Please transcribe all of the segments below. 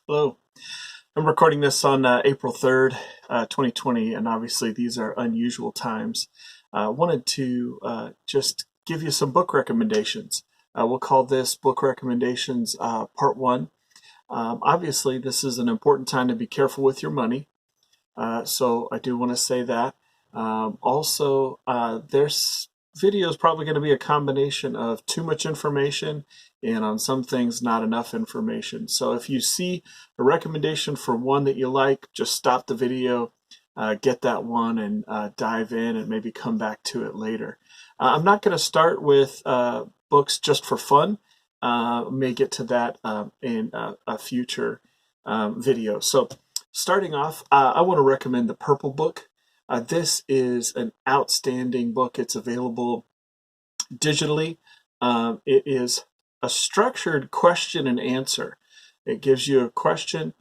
Hello. I'm recording this on April 3rd, 2020, and obviously these are unusual times. I wanted to just give you some book recommendations. We'll call this Book Recommendations Part 1. Obviously, this is an important time to be careful with your money, so I do want to say that. There's video is probably going to be a combination of too much information and on some things not enough information. So if you see a recommendation for one that you like, just stop the video, get that one and dive in and maybe come back to it later. I'm not going to start with books just for fun. May get to that in a future video. So starting off, I want to recommend The Purple Book. This is an outstanding book. It's available digitally. It is a structured question and answer. It gives you a question,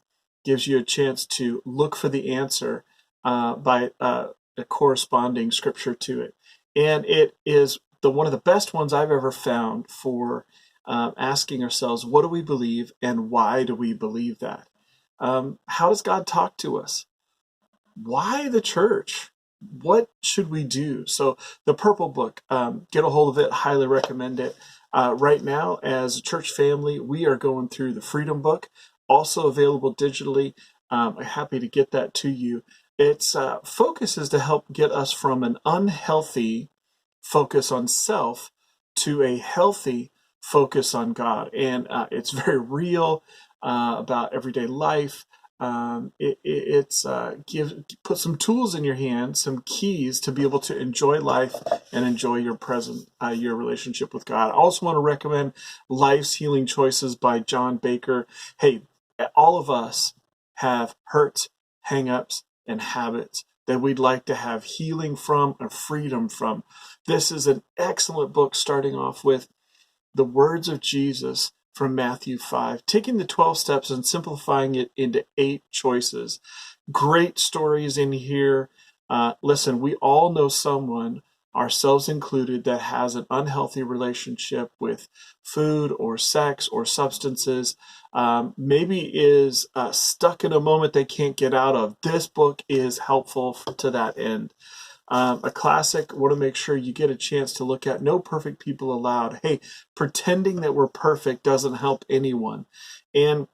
gives you a chance to look for the answer by a corresponding scripture to it. And it is one of the best ones I've ever found for asking ourselves, what do we believe and why do we believe that? How does God talk to us? Why the church? What should we do? So The Purple Book, get a hold of it, highly recommend it. Right now, as a church family, we are going through the Freedom Book, also available digitally. I'm happy to get that to you. Its focus is to help get us from an unhealthy focus on self to a healthy focus on God. And it's very real about everyday life. It's put some tools in your hand, some keys to be able to enjoy life and enjoy your present, your relationship with God. I also want to recommend Life's Healing Choices by John Baker. Hey, all of us have hurts, hang-ups, and habits that we'd like to have healing from or freedom from. This is an excellent book starting off with the words of Jesus from Matthew 5, taking the 12 steps and simplifying it into 8 choices. Great stories in here. Listen, we all know someone, ourselves included, that has an unhealthy relationship with food or sex or substances, maybe is stuck in a moment they can't get out of. This book is helpful to that end. A classic, want to make sure you get a chance to look at No Perfect People Allowed. Hey, pretending that we're perfect doesn't help anyone. And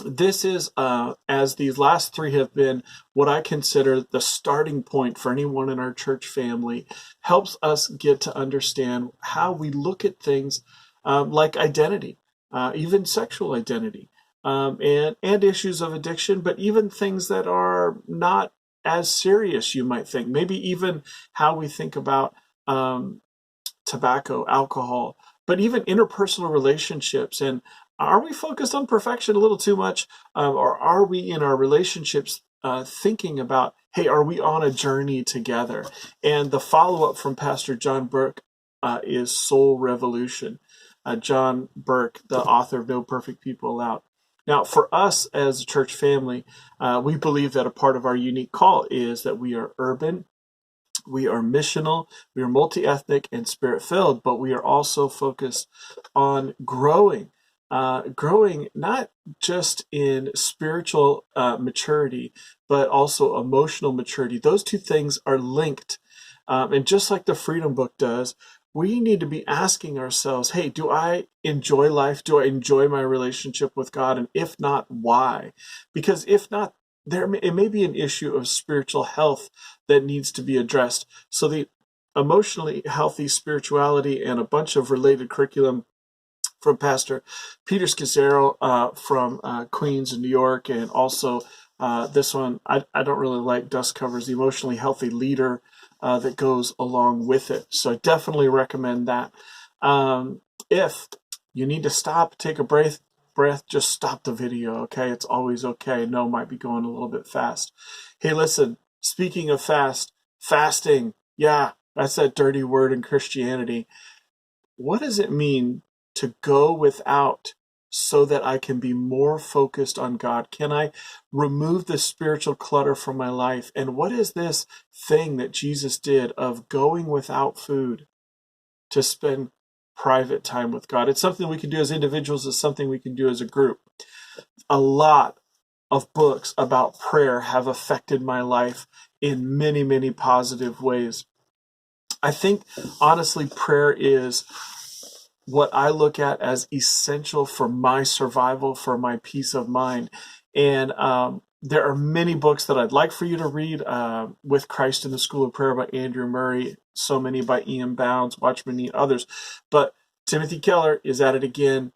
this is, as these last 3 have been, what I consider the starting point for anyone in our church family, helps us get to understand how we look at things like identity, even sexual identity, and issues of addiction, but even things that are not as serious, you might think. Maybe even how we think about tobacco, alcohol, but even interpersonal relationships. And are we focused on perfection a little too much? Or are we in our relationships thinking about, hey, are we on a journey together? And the follow-up from Pastor John Burke is Soul Revolution. John Burke, the author of No Perfect People Allowed. Now, for us as a church family, we believe that a part of our unique call is that we are urban, we are missional, we are multi-ethnic and spirit-filled, but we are also focused on growing not just in spiritual maturity, but also emotional maturity. Those 2 things are linked. And just like the Freedom Book does, we need to be asking ourselves, hey, do I enjoy life? Do I enjoy my relationship with God? And if not, why? Because if not, it may be an issue of spiritual health that needs to be addressed. So the emotionally healthy spirituality and a bunch of related curriculum from Pastor Peter Scazzero from Queens, New York, and also this one, I don't really like dust covers, the emotionally healthy leader that goes along with it. So I definitely recommend that. If you need to stop, take a breath, just stop the video, okay? It's always okay. No, might be going a little bit fast. Hey, listen, speaking of fasting, yeah, that's that dirty word in Christianity. What does it mean to go without so that I can be more focused on God? Can I remove the spiritual clutter from my life? And what is this thing that Jesus did of going without food to spend private time with God? It's something we can do as individuals. It's something we can do as a group. A lot of books about prayer have affected my life in many, many positive ways. I think, honestly, prayer is what I look at as essential for my survival, for my peace of mind. And there are many books that I'd like for you to read. With Christ in the School of Prayer by Andrew Murray, so many by Ian Bounds, Watchman Nee, others. But Timothy Keller is at it again.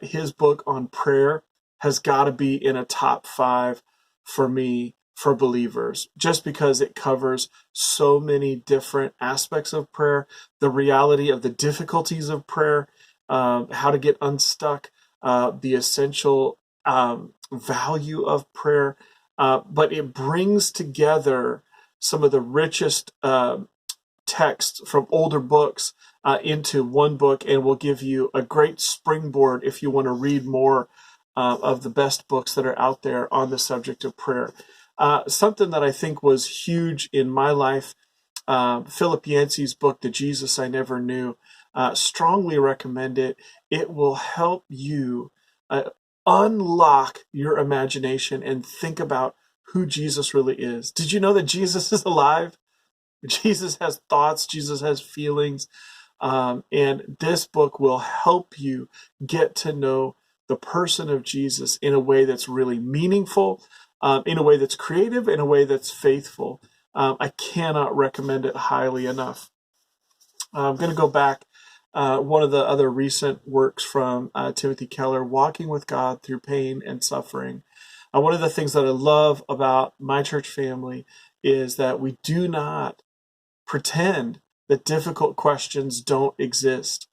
His book on prayer has got to be in a top 5 for me, for believers, just because it covers so many different aspects of prayer, the reality of the difficulties of prayer, how to get unstuck, the essential value of prayer. But it brings together some of the richest texts from older books into one book, and will give you a great springboard if you want to read more of the best books that are out there on the subject of prayer. Something that I think was huge in my life, Philip Yancey's book, The Jesus I Never Knew, strongly recommend it. It will help you unlock your imagination and think about who Jesus really is. Did you know that Jesus is alive? Jesus has thoughts, Jesus has feelings, and this book will help you get to know the person of Jesus in a way that's really meaningful, in a way that's creative, in a way that's faithful. I cannot recommend it highly enough. I'm going to go back. One of the other recent works from Timothy Keller, Walking with God Through Pain and Suffering. One of the things that I love about my church family is that we do not pretend that difficult questions don't exist.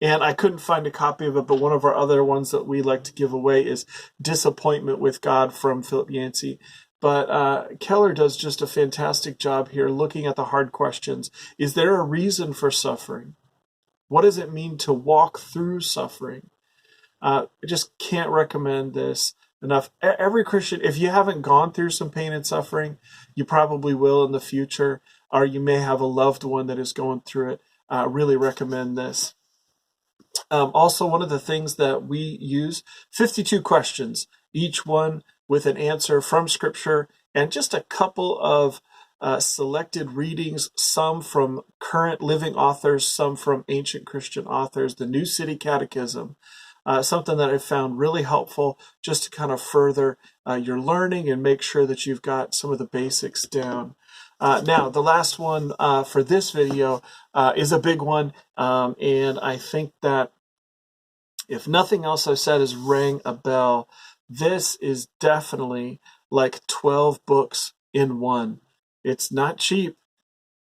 And I couldn't find a copy of it, but one of our other ones that we like to give away is Disappointment with God from Philip Yancey. But Keller does just a fantastic job here looking at the hard questions. Is there a reason for suffering? What does it mean to walk through suffering? I just can't recommend this enough. Every Christian, if you haven't gone through some pain and suffering, you probably will in the future, or you may have a loved one that is going through it. Really recommend this. Also, one of the things that we use, 52 questions, each one with an answer from Scripture, and just a couple of selected readings, some from current living authors, some from ancient Christian authors, the New City Catechism, something that I found really helpful just to kind of further your learning and make sure that you've got some of the basics down. Now, the last one for this video is a big one, and I think that if nothing else I've said has rang a bell, this is definitely like 12 books in one. It's not cheap,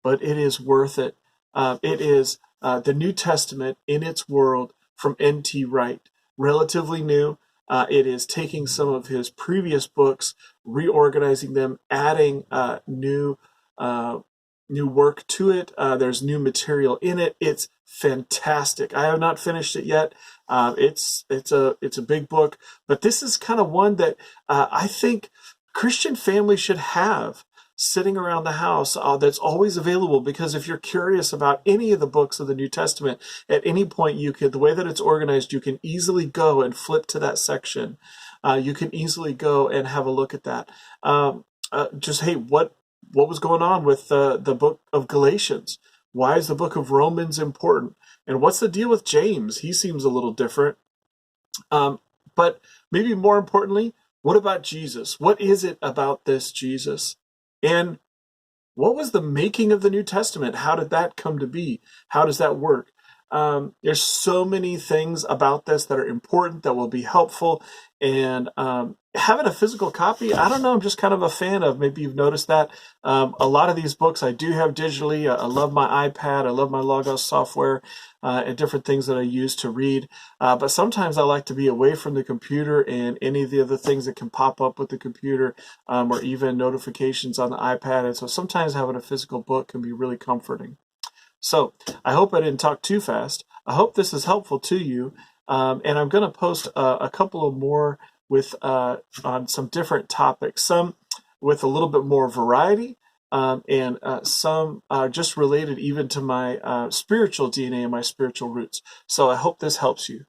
but it is worth it. It is the New Testament in its World from N.T. Wright. Relatively new. It is taking some of his previous books, reorganizing them, adding new work to it. There's new material in it. It's fantastic. I have not finished it yet. It's a big book, but this is kind of one that I think Christian families should have sitting around the house, that's always available, because if you're curious about any of the books of the New Testament, at any point you could, the way that it's organized, you can easily go and flip to that section. You can easily go and have a look at that. Just, hey, what was going on with the book of Galatians? Why is the book of Romans important? And what's the deal with James? He seems a little different. But maybe more importantly, what about Jesus? What is it about this Jesus? And what was the making of the New Testament? How did that come to be? How does that work? There's so many things about this that are important, that will be helpful. And having a physical copy, I don't know, I'm just kind of a fan of. Maybe you've noticed that. A lot of these books I do have digitally. I love my iPad. I love my Logos software and different things that I use to read. But sometimes I like to be away from the computer and any of the other things that can pop up with the computer, or even notifications on the iPad. And so sometimes having a physical book can be really comforting. So I hope I didn't talk too fast. I hope this is helpful to you. And I'm going to post a couple of more with on some different topics, some with a little bit more variety, and some just related even to my spiritual DNA and my spiritual roots. So I hope this helps you.